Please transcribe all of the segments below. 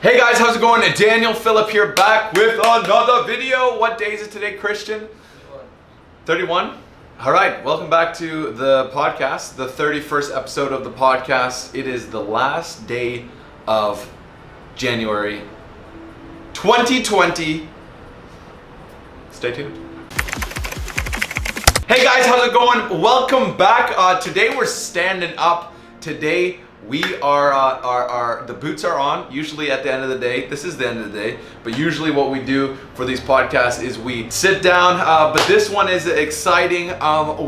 Hey guys, how's it going? Daniel Phillip here, back with another video. What day is it today, Christian? 31? All right, welcome back to the podcast, the 31st episode of the podcast. It is the last day of January 2020. Stay tuned. Hey guys, how's it going? Welcome back. Today we're standing up. Today we are the boots are on. Usually at the end of the day, this is the end of the day, but usually what we do for these podcasts is we sit down, but this one is exciting.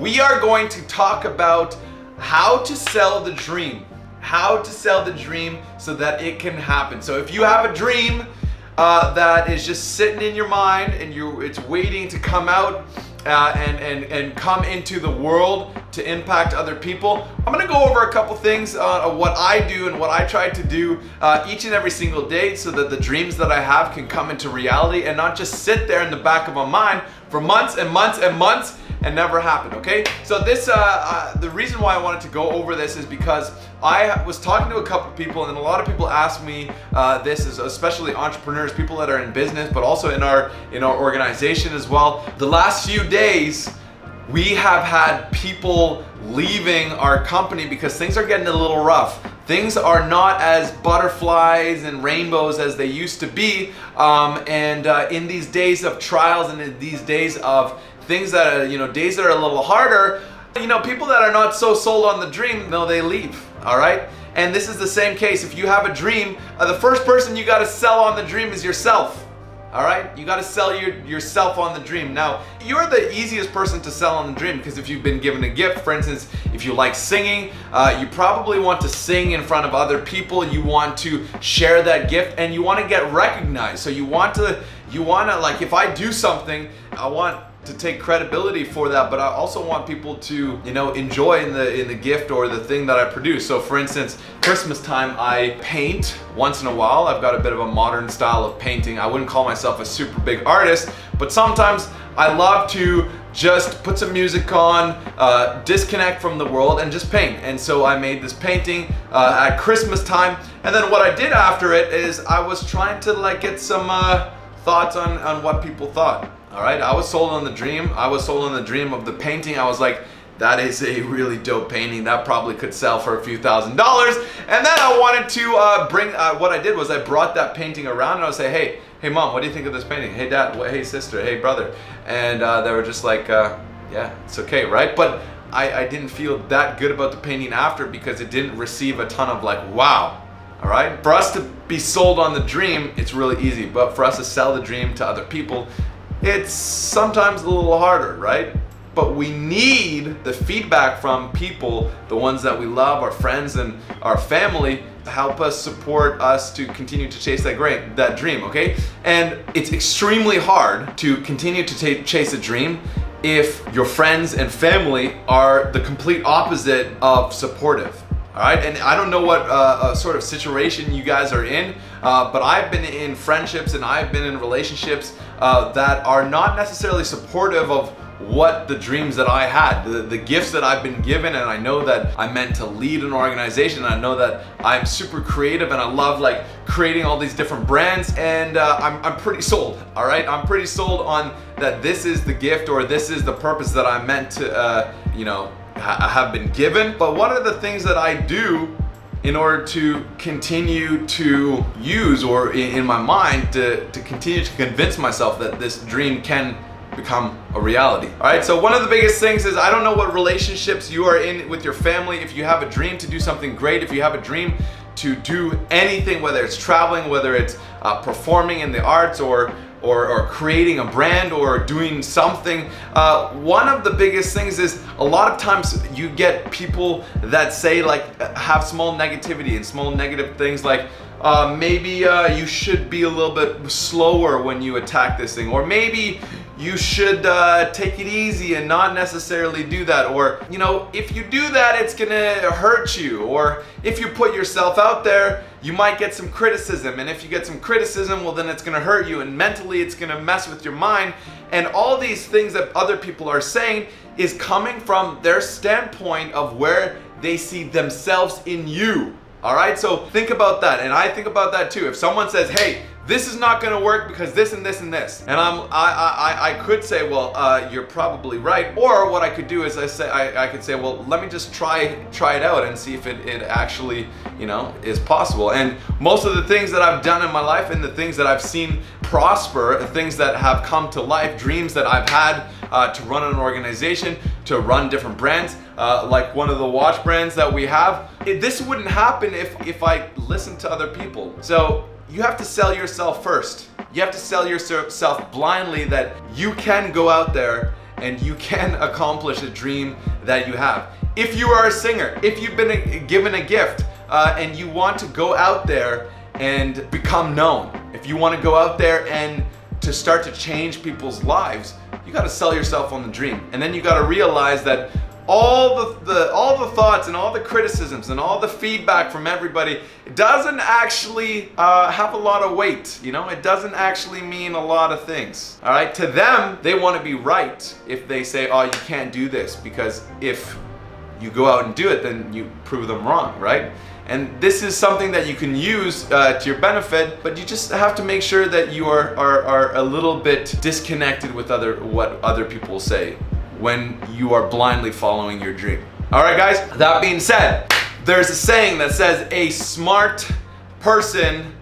We are going to talk about how to sell the dream. How to sell the dream so that it can happen. So if you have a dream that is just sitting in your mind and it's waiting to come out and come into the world to impact other people, I'm gonna go over a couple things of what I do and what I try to do each and every single day so that the dreams that I have can come into reality and not just sit there in the back of my mind for months and months and months and never happen, okay? So this, the reason why I wanted to go over this is because I was talking to a couple people, and a lot of people ask me this, is especially entrepreneurs, people that are in business, but also in our organization as well. The last few days, we have had people leaving our company because things are getting a little rough. Things are not as butterflies and rainbows as they used to be, and in these days of trials and in these days of things that are, days that are a little harder, people that are not so sold on the dream, they leave, all right? And this is the same case. If you have a dream, the first person you got to sell on the dream is yourself, all right? You got to sell yourself on the dream. Now, you're the easiest person to sell on the dream because if you've been given a gift, for instance, if you like singing, you probably want to sing in front of other people. You want to share that gift and you want to get recognized. So you want to like, if I do something, I want to take credibility for that, but I also want people to, enjoy in the gift or the thing that I produce. So for instance, Christmas time, I paint once in a while. I've got a bit of a modern style of painting. I wouldn't call myself a super big artist, but sometimes I love to just put some music on, disconnect from the world and just paint. And so I made this painting at Christmas time. And then what I did after it is I was trying to get some thoughts on what people thought. All right, I was sold on the dream. I was sold on the dream of the painting. I was like, that is a really dope painting. That probably could sell for a few $1,000s. And then I wanted to bring, what I did was I brought that painting around and I would say, hey mom, what do you think of this painting? Hey dad, hey sister, hey brother. And they were just like, yeah, it's okay, right? But I didn't feel that good about the painting after because it didn't receive a ton of wow. All right, for us to be sold on the dream, it's really easy. But for us to sell the dream to other people, it's sometimes a little harder, right? But we need the feedback from people, the ones that we love, our friends and our family, to help us support us to continue to chase that dream, okay? And it's extremely hard to continue to chase a dream if your friends and family are the complete opposite of supportive. All right, and I don't know what sort of situation you guys are in, but I've been in friendships and I've been in relationships that are not necessarily supportive of what the dreams that I had, the gifts that I've been given, and I know that I'm meant to lead an organization. I know that I'm super creative and I love creating all these different brands, and I'm pretty sold. All right, I'm pretty sold on that. This is the gift or this is the purpose that I'm meant to, I have been given. But one of the things that I do in order to continue to use or in my mind to continue to convince myself that this dream can become a reality. All right, so one of the biggest things is, I don't know what relationships you are in with your family. If you have a dream to do something great, if you have a dream to do anything, whether it's traveling, whether it's performing in the arts or creating a brand or doing something, one of the biggest things is a lot of times you get people that say have small negativity and small negative things maybe you should be a little bit slower when you attack this thing, or maybe you should take it easy and not necessarily do that, or if you do that it's gonna hurt you, or if you put yourself out there you might get some criticism, and if you get some criticism, well then it's gonna hurt you and mentally it's gonna mess with your mind. And all these things that other people are saying is coming from their standpoint of where they see themselves in you. All right, so think about that, and I think about that too. If someone says, "Hey, this is not going to work because this and this and this," and I could say, "Well, you're probably right," or what I could do is I could say, "Well, let me just try it out and see if it actually, is possible." And most of the things that I've done in my life and the things that I've seen prosper, things that have come to life, dreams that I've had to run an organization, to run different brands, like one of the watch brands that we have. This wouldn't happen if I listened to other people. So you have to sell yourself first. You have to sell yourself blindly that you can go out there and you can accomplish a dream that you have. If you are a singer, if you've been given a gift and you want to go out there and become known, if you want to go out there and to start to change people's lives, you got to sell yourself on the dream. And then you got to realize that all the thoughts and all the criticisms and all the feedback from everybody, it doesn't actually have a lot of weight. It doesn't actually mean a lot of things. All right, to them, they want to be right if they say, "Oh, you can't do this," because if you go out and do it, then you prove them wrong, right? And this is something that you can use to your benefit, but you just have to make sure that you are a little bit disconnected with what other people say when you are blindly following your dream. All right, guys, that being said, there's a saying that says a smart person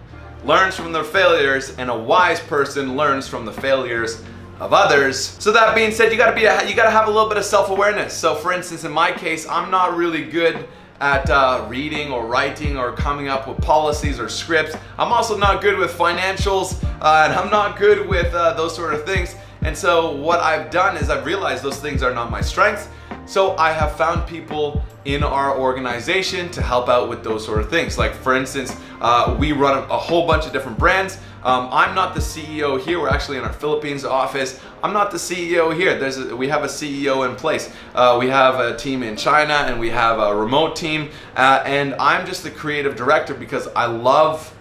learns from their failures and a wise person learns from the failures of others. So that being said, you gotta have a little bit of self-awareness. So for instance, in my case, I'm not really good at reading or writing or coming up with policies or scripts. I'm also not good with financials, and I'm not good with those sort of things. And so what I've done is I've realized those things are not my strengths. So I have found people in our organization to help out with those sort of things. Like for instance, we run a whole bunch of different brands. I'm not the CEO here. We're actually in our Philippines office. I'm not the CEO here. We have a CEO in place. We have a team in China and we have a remote team. And I'm just the creative director because I love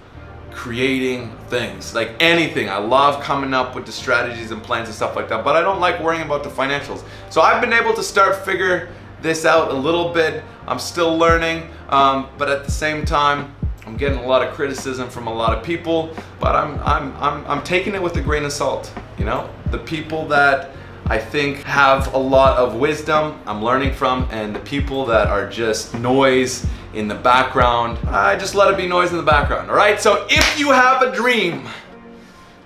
creating things, like anything. I love coming up with the strategies and plans and stuff like that, but I don't like worrying about the financials. So I've been able to figure this out a little bit. I'm still learning, but at the same time, I'm getting a lot of criticism from a lot of people, but I'm taking it with a grain of salt. The people that I think have a lot of wisdom I'm learning from, and the people that are just noise in the background, I just let it be noise in the background. All right, so if you have a dream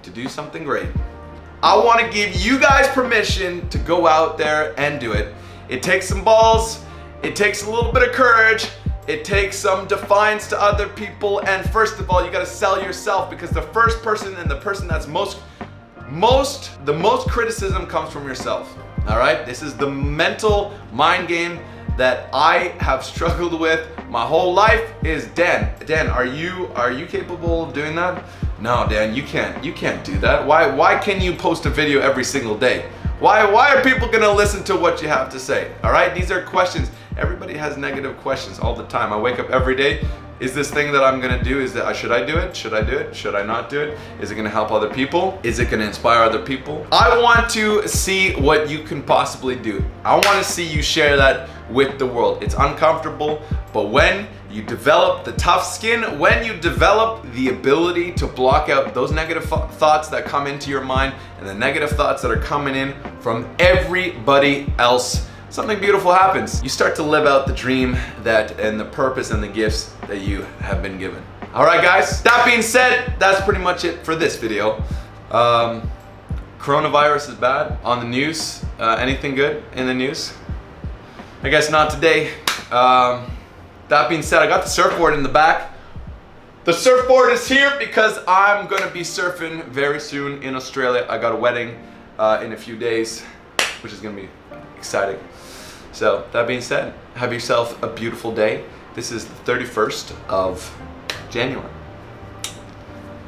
to do something great, I want to give you guys permission to go out there and do it. It takes some balls, it takes a little bit of courage, it takes some defiance to other people, and first of all, you got to sell yourself, because the first person and the person that's the most criticism comes from yourself. All right, this is the mental mind game that I have struggled with my whole life. Is Dan, are you capable of doing that? No, Dan, you can't do that. Why can you post a video every single day? Why are people gonna listen to what you have to say? All right, these are questions. Everybody has negative questions all the time. I wake up every day. Is this thing that I'm gonna do, should I do it? Should I do it? Should I not do it? Is it gonna help other people? Is it gonna inspire other people? I want to see what you can possibly do. I wanna see you share that with the world. It's uncomfortable, but when you develop the tough skin, when you develop the ability to block out those negative thoughts that come into your mind and the negative thoughts that are coming in from everybody else, something beautiful happens. You start to live out the dream and the purpose and the gifts that you have been given. All right, guys, that being said, that's pretty much it for this video. Coronavirus is bad on the news. Anything good in the news? I guess not today. That being said, I got the surfboard in the back. The surfboard is here because I'm gonna be surfing very soon in Australia. I got a wedding in a few days, which is gonna be exciting. So that being said, have yourself a beautiful day. This is the 31st of January.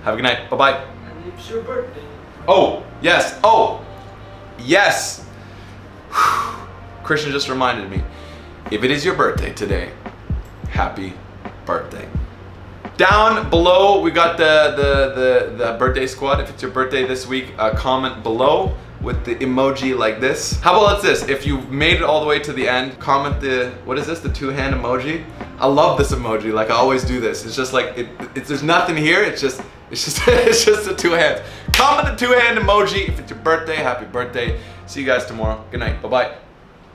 Have a good night. Bye-bye. And it's your birthday. Oh, yes. Oh, yes. Christian just reminded me. If it is your birthday today, happy birthday. Down below, we got the birthday squad. If it's your birthday this week, comment below with the emoji like this. How about this? If you made it all the way to the end, comment what is this? The two-hand emoji. I love this emoji. Like I always do this. It's just like there's nothing here. It's just it's just the two hands. Comment the two-hand emoji if it's your birthday. Happy birthday. See you guys tomorrow. Good night. Bye bye.